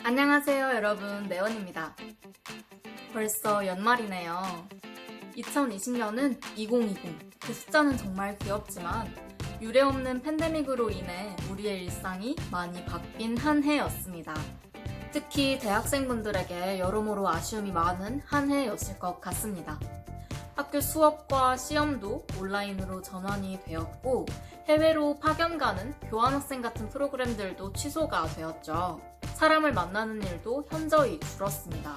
안녕하세요 여러분, 네원입니다. 벌써 연말이네요. 2020년은 2020. 그 숫자는 정말 귀엽지만 유례없는 팬데믹으로 인해 우리의 일상이 많이 바뀐 한 해였습니다. 특히 대학생분들에게 여러모로 아쉬움이 많은 한 해였을 것 같습니다. 학교 수업과 시험도 온라인으로 전환이 되었고 해외로 파견 가는 교환학생 같은 프로그램들도 취소가 되었죠. 사람을 만나는 일도 현저히 줄었습니다.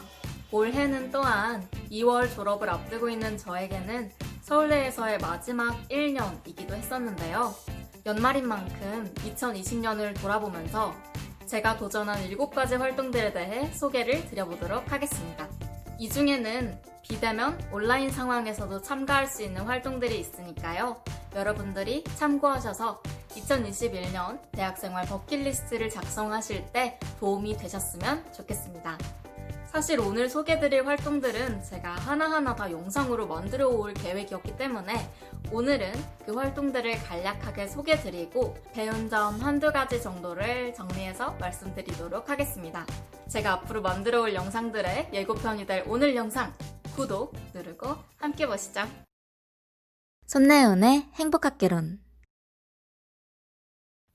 올해는 또한 2월 졸업을 앞두고 있는 저에게는 서울대에서의 마지막 1년이기도 했었는데요. 연말인 만큼 2020년을 돌아보면서 제가 도전한 7가지 활동들에 대해 소개를 드려보도록 하겠습니다. 이 중에는 비대면 온라인 상황에서도 참가할 수 있는 활동들이 있으니까요. 여러분들이 참고하셔서 2021년 대학생활 버킷리스트를 작성하실 때 도움이 되셨으면 좋겠습니다. 사실 오늘 소개드릴 활동들은 제가 하나하나 다 영상으로 만들어 올 계획이었기 때문에 오늘은 그 활동들을 간략하게 소개드리고 배운 점 한두 가지 정도를 정리해서 말씀드리도록 하겠습니다. 제가 앞으로 만들어 올 영상들의 예고편이 될 오늘 영상 구독 누르고 함께 보시죠. 손네온의 행복학개론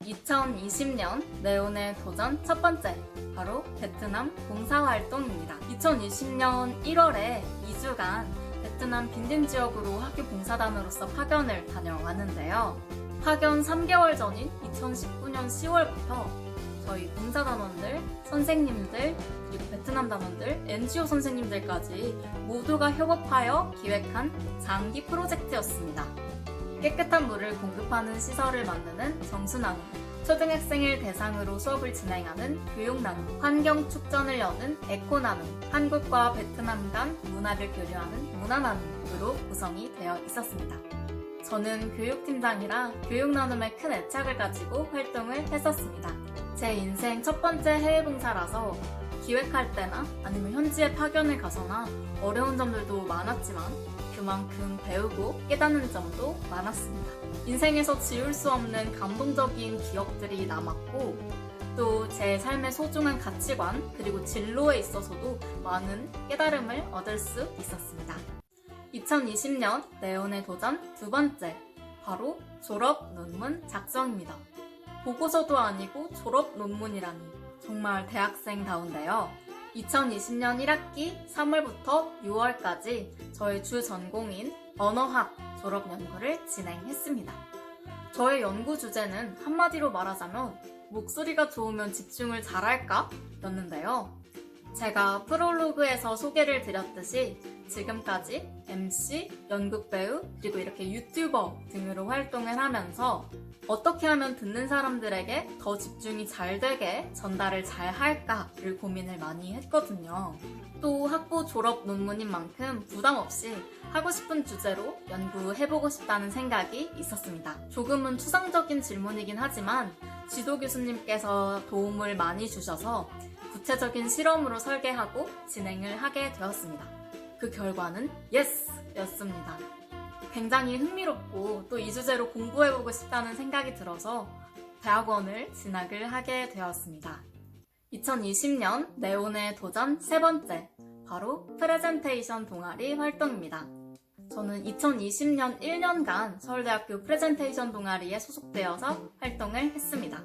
2020년 네온의 도전 첫 번째, 바로 베트남 봉사활동입니다. 2020년 1월에 2주간 베트남 빈딘 지역으로 학교 봉사단으로서 파견을 다녀왔는데요. 파견 3개월 전인 2019년 10월부터 저희 봉사단원들, 선생님들, 그리고 베트남 단원들, NGO 선생님들까지 모두가 협업하여 기획한 장기 프로젝트였습니다. 깨끗한 물을 공급하는 시설을 만드는 정수나눔, 초등학생을 대상으로 수업을 진행하는 교육나눔, 환경축전을 여는 에코나눔, 한국과 베트남 간 문화를 교류하는 문화나눔으로 구성이 되어 있었습니다. 저는 교육팀장이라 교육나눔에 큰 애착을 가지고 활동을 했었습니다. 제 인생 첫 번째 해외봉사라서 기획할 때나 아니면 현지에 파견을 가서나 어려운 점들도 많았지만 그만큼 배우고 깨닫는 점도 많았습니다. 인생에서 지울 수 없는 감동적인 기억들이 남았고 또 제 삶의 소중한 가치관 그리고 진로에 있어서도 많은 깨달음을 얻을 수 있었습니다. 2020년 네온의 도전 두 번째, 바로 졸업 논문 작성입니다. 보고서도 아니고 졸업 논문이라니 정말 대학생다운데요. 2020년 1학기 3월부터 6월까지 저의 주 전공인 언어학 졸업 연구를 진행했습니다. 저의 연구 주제는 한마디로 말하자면 목소리가 좋으면 집중을 잘할까? 였는데요. 제가 프롤로그에서 소개를 드렸듯이 지금까지 MC, 연극배우, 그리고 이렇게 유튜버 등으로 활동을 하면서 어떻게 하면 듣는 사람들에게 더 집중이 잘 되게 전달을 잘 할까를 고민을 많이 했거든요. 또 학부 졸업 논문인 만큼 부담 없이 하고 싶은 주제로 연구해보고 싶다는 생각이 있었습니다. 조금은 추상적인 질문이긴 하지만 지도 교수님께서 도움을 많이 주셔서 구체적인 실험으로 설계하고 진행을 하게 되었습니다. 그 결과는 예스! 였습니다. 굉장히 흥미롭고 또 이 주제로 공부해보고 싶다는 생각이 들어서 대학원을 진학을 하게 되었습니다. 2020년 네온의 도전 세 번째, 바로 프레젠테이션 동아리 활동입니다. 저는 2020년 1년간 서울대학교 프레젠테이션 동아리에 소속되어서 활동을 했습니다.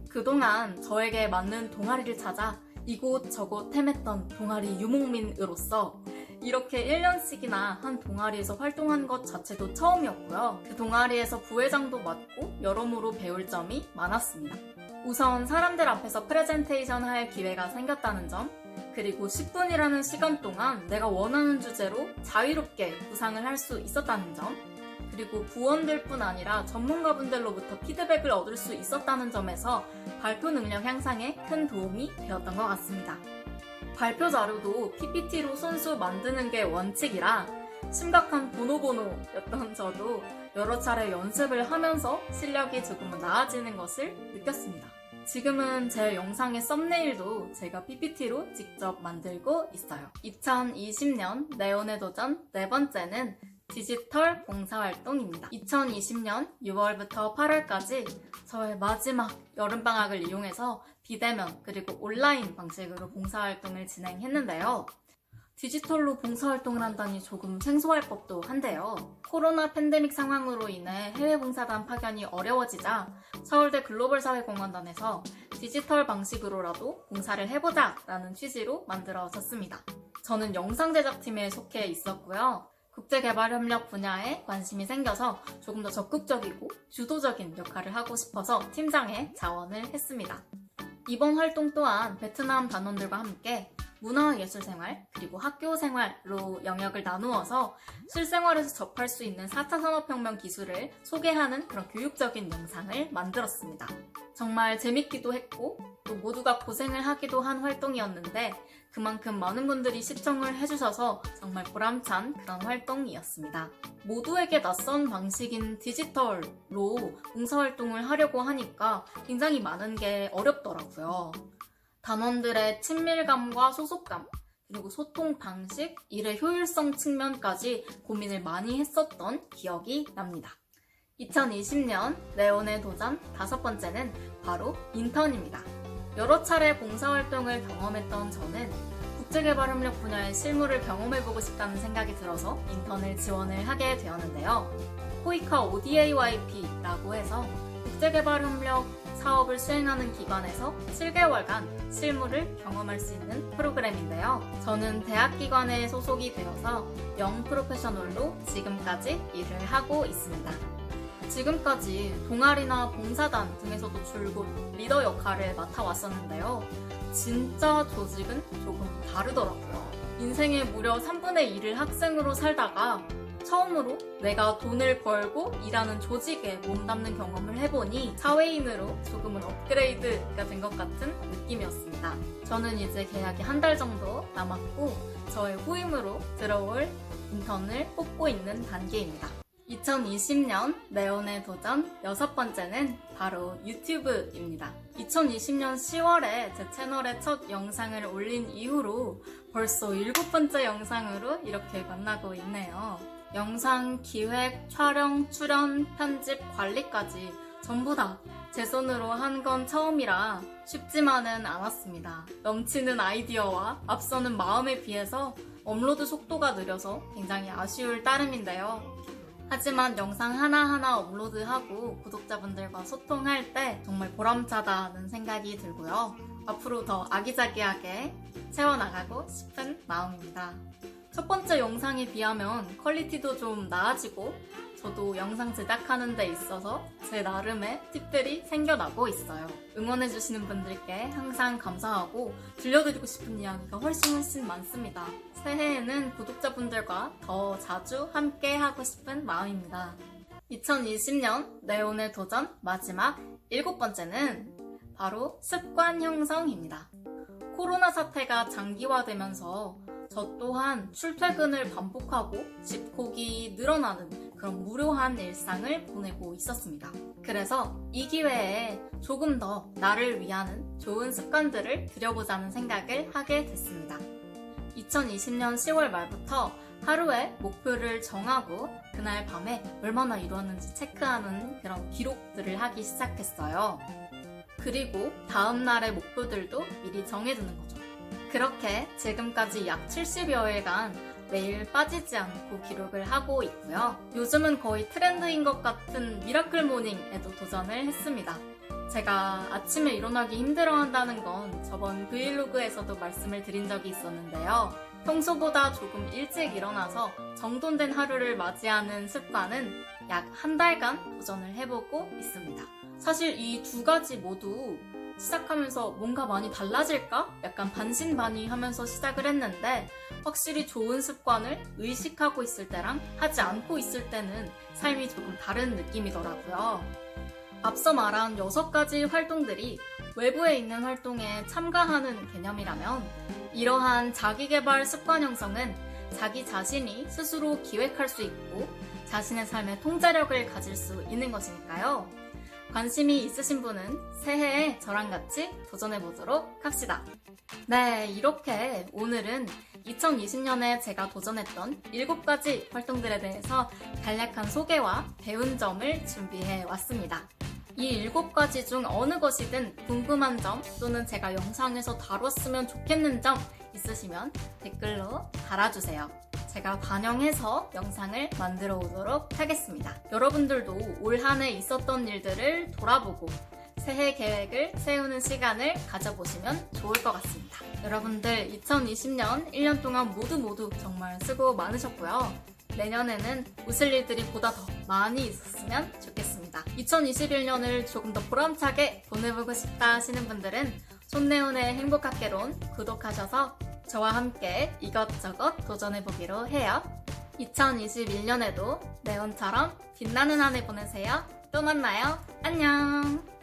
그동안 저에게 맞는 동아리를 찾아 이곳저곳 헤맸던 동아리 유목민으로서 이렇게 1년씩이나 한 동아리에서 활동한 것 자체도 처음이었고요. 그 동아리에서 부회장도 맡고 여러모로 배울 점이 많았습니다. 우선 사람들 앞에서 프레젠테이션 할 기회가 생겼다는 점, 그리고 10분이라는 시간 동안 내가 원하는 주제로 자유롭게 구상을 할 수 있었다는 점, 그리고 부원들뿐 아니라 전문가분들로부터 피드백을 얻을 수 있었다는 점에서 발표 능력 향상에 큰 도움이 되었던 것 같습니다. 발표 자료도 PPT로 손수 만드는 게 원칙이라 심각한 보노보노였던 저도 여러 차례 연습을 하면서 실력이 조금은 나아지는 것을 느꼈습니다. 지금은 제 영상의 썸네일도 제가 PPT로 직접 만들고 있어요. 2020년 네온의 도전 네 번째는 디지털 봉사활동입니다. 2020년 6월부터 8월까지 저의 마지막 여름방학을 이용해서 비대면 그리고 온라인 방식으로 봉사활동을 진행했는데요. 디지털로 봉사활동을 한다니 조금 생소할 법도 한데요. 코로나 팬데믹 상황으로 인해 해외 봉사단 파견이 어려워지자 서울대 글로벌사회공헌단에서 디지털 방식으로라도 봉사를 해보자 라는 취지로 만들어졌습니다. 저는 영상제작팀에 속해 있었고요. 국제개발협력 분야에 관심이 생겨서 조금 더 적극적이고 주도적인 역할을 하고 싶어서 팀장에 자원을 했습니다. 이번 활동 또한 베트남 단원들과 함께 문화예술생활 그리고 학교생활로 영역을 나누어서 실생활에서 접할 수 있는 4차 산업혁명 기술을 소개하는 그런 교육적인 영상을 만들었습니다. 정말 재밌기도 했고 또 모두가 고생을 하기도 한 활동이었는데 그만큼 많은 분들이 시청을 해주셔서 정말 보람찬 그런 활동이었습니다. 모두에게 낯선 방식인 디지털로 봉사활동을 하려고 하니까 굉장히 많은 게 어렵더라고요. 단원들의 친밀감과 소속감, 그리고 소통 방식, 일의 효율성 측면까지 고민을 많이 했었던 기억이 납니다. 2020년 네온의 도전 5번째는 바로 인턴입니다. 여러 차례 봉사활동을 경험했던 저는 국제개발협력 분야의 실무를 경험해보고 싶다는 생각이 들어서 인턴을 지원을 하게 되었는데요. 코이카 ODAYP라고 해서 국제개발협력 사업을 수행하는 기관에서 7개월간 실무를 경험할 수 있는 프로그램인데요. 저는 대학기관에 소속이 되어서 영 프로페셔널로 지금까지 일을 하고 있습니다. 지금까지 동아리나 봉사단 등에서도 줄곧 리더 역할을 맡아왔었는데요. 진짜 조직은 조금 다르더라고요. 인생의 무려 3분의 1을 학생으로 살다가 처음으로 내가 돈을 벌고 일하는 조직에 몸담는 경험을 해보니 사회인으로 조금은 업그레이드가 된 것 같은 느낌이었습니다. 저는 이제 계약이 한 달 정도 남았고 저의 후임으로 들어올 인턴을 뽑고 있는 단계입니다. 2020년 네온의 도전 6번째는 바로 유튜브입니다. 2020년 10월에 제 채널에 첫 영상을 올린 이후로 벌써 7번째 영상으로 이렇게 만나고 있네요. 영상 기획, 촬영, 출연, 편집, 관리까지 전부 다 제 손으로 한 건 처음이라 쉽지만은 않았습니다. 넘치는 아이디어와 앞서는 마음에 비해서 업로드 속도가 느려서 굉장히 아쉬울 따름인데요. 하지만 영상 하나하나 업로드하고 구독자분들과 소통할 때 정말 보람차다는 생각이 들고요. 앞으로 더 아기자기하게 채워나가고 싶은 마음입니다. 첫 번째 영상에 비하면 퀄리티도 좀 나아지고 저도 영상 제작하는 데 있어서 제 나름의 팁들이 생겨나고 있어요. 응원해주시는 분들께 항상 감사하고 들려드리고 싶은 이야기가 훨씬 많습니다. 새해에는 구독자분들과 더 자주 함께 하고 싶은 마음입니다. 2020년 네온의 도전 마지막 7번째는 바로 습관 형성입니다. 코로나 사태가 장기화되면서 저 또한 출퇴근을 반복하고 집콕이 늘어나는 그런 무료한 일상을 보내고 있었습니다. 그래서 이 기회에 조금 더 나를 위하는 좋은 습관들을 들여보자는 생각을 하게 됐습니다. 2020년 10월 말부터 하루에 목표를 정하고 그날 밤에 얼마나 이루었는지 체크하는 그런 기록들을 하기 시작했어요. 그리고 다음날의 목표들도 미리 정해두는 거죠. 그렇게 지금까지 약 70여일간 매일 빠지지 않고 기록을 하고 있고요. 요즘은 거의 트렌드인 것 같은 미라클 모닝에도 도전을 했습니다. 제가 아침에 일어나기 힘들어한다는 건 저번 브이로그에서도 말씀을 드린 적이 있었는데요. 평소보다 조금 일찍 일어나서 정돈된 하루를 맞이하는 습관은 약 한 달간 도전을 해보고 있습니다. 사실 이 두 가지 모두 시작하면서 뭔가 많이 달라질까? 약간 반신반의하면서 시작을 했는데 확실히 좋은 습관을 의식하고 있을 때랑 하지 않고 있을 때는 삶이 조금 다른 느낌이더라고요. 앞서 말한 6가지 활동들이 외부에 있는 활동에 참가하는 개념이라면 이러한 자기개발 습관 형성은 자기 자신이 스스로 기획할 수 있고 자신의 삶의 통제력을 가질 수 있는 것이니까요. 관심이 있으신 분은 새해에 저랑 같이 도전해보도록 합시다. 네, 이렇게 오늘은 2020년에 제가 도전했던 7가지 활동들에 대해서 간략한 소개와 배운 점을 준비해 왔습니다. 이 7가지 중 어느 것이든 궁금한 점 또는 제가 영상에서 다뤘으면 좋겠는 점 있으시면 댓글로 달아주세요. 제가 반영해서 영상을 만들어 오도록 하겠습니다. 여러분들도 올 한 해 있었던 일들을 돌아보고 새해 계획을 세우는 시간을 가져보시면 좋을 것 같습니다. 여러분들 2020년 1년 동안 모두 정말 수고 많으셨고요. 내년에는 웃을 일들이 보다 더 많이 있었으면 좋겠습니다. 2021년을 조금 더 보람차게 보내보고 싶다 하시는 분들은 손내운의 행복학개론 구독하셔서 저와 함께 이것저것 도전해보기로 해요. 2021년에도 네온처럼 빛나는 한 해 보내세요. 또 만나요. 안녕.